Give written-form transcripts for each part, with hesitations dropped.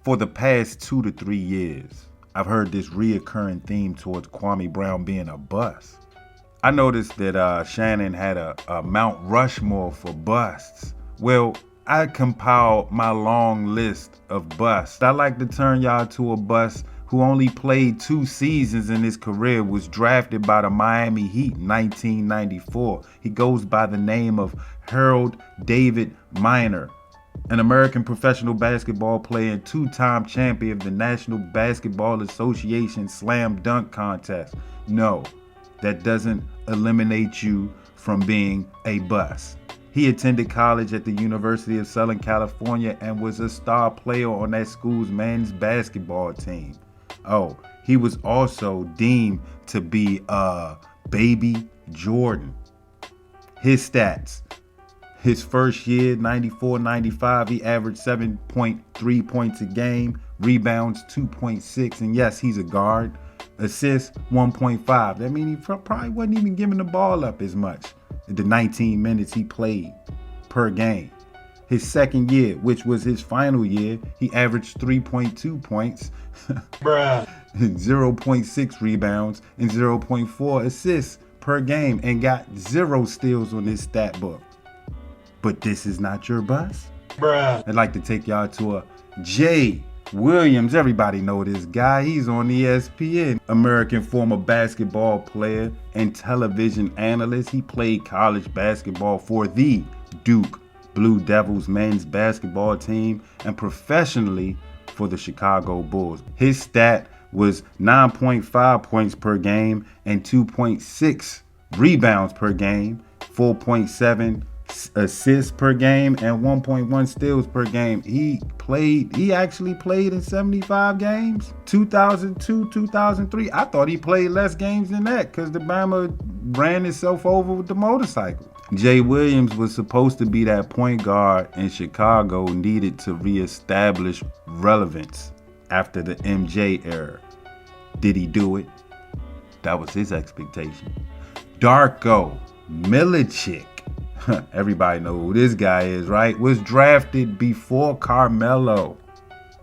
For the past 2 to 3 years, I've heard this reoccurring theme towards Kwame Brown being a bust. I noticed that Shannon had a Mount Rushmore for busts. Well, I compiled my long list of busts. I like to turn y'all to a bust who only played 2 seasons in his career, was drafted by the Miami Heat in 1994. He goes by the name of Harold David Miner, an American professional basketball player and 2-time champion of the National Basketball Association Slam Dunk Contest. No, that doesn't eliminate you from being a bust. He attended college at the University of Southern California and was a star player on that school's men's basketball team. Oh, he was also deemed to be baby Jorden. His stats. His first year, 94-95, he averaged 7.3 points a game, rebounds 2.6, and yes, he's a guard. Assists 1.5. That means he probably wasn't even giving the ball up as much the 19 minutes he played per game. His second year, which was his final year, he averaged 3.2 points, 0.6 rebounds, and 0.4 assists per game, and got 0 steals on his stat book. But this is not your bust? I'd like to take y'all to a Jay Williams. Everybody know this guy. He's on ESPN. American former basketball player and television analyst. He played college basketball for the Duke Blue Devils men's basketball team and professionally for the Chicago Bulls. His stat was 9.5 points per game and 2.6 rebounds per game, 4.7 assists per game, and 1.1 steals per game. He actually played in 75 games, 2002, 2003. I thought he played less games than that because the Bama ran itself over with the motorcycle. Jay Williams was supposed to be that point guard in Chicago, needed to reestablish relevance after the MJ era. Did he do it? That was his expectation. Darko Milicic, everybody know who this guy is, right? Was drafted before Carmelo.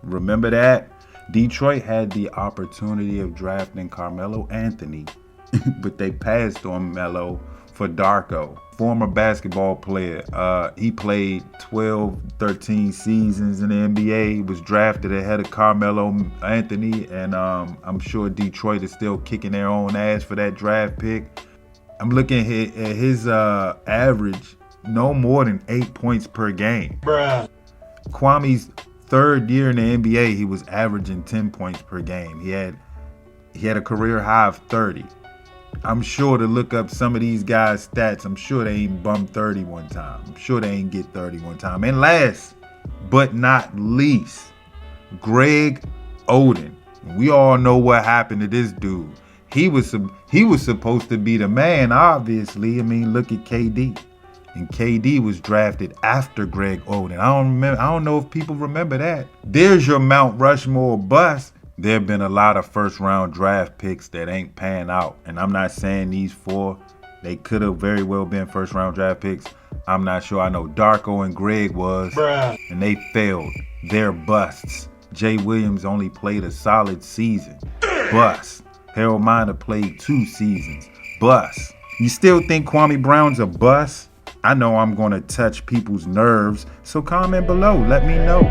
Remember that? Detroit had the opportunity of drafting Carmelo Anthony, but they passed on Melo for Darko. Former basketball player. He played 12, 13 seasons in the NBA, was drafted ahead of Carmelo Anthony, and I'm sure Detroit is still kicking their own ass for that draft pick. I'm looking at his average, no more than 8 points per game. Kwame's third year in the NBA, he was averaging 10 points per game. He had a career high of 30. I'm sure to look up some of these guys' stats, I'm sure they ain't bummed 30 one time. I'm sure they ain't get 30 one time. And last but not least, Greg Oden. We all know what happened to this dude. He was supposed to be the man, obviously. I mean, look at KD. And KD was drafted after Greg Oden. I don't know if people remember that. There's your Mount Rushmore bust. There have been a lot of first-round draft picks that ain't pan out. And I'm not saying these 4, they could have very well been first-round draft picks. I'm not sure. I know Darko and Greg was, and they failed. They're busts. Jay Williams only played a solid season. Bust. Harold Miner played 2 seasons. Bust. You still think Kwame Brown's a bust? I know I'm going to touch people's nerves, so comment below. Let me know.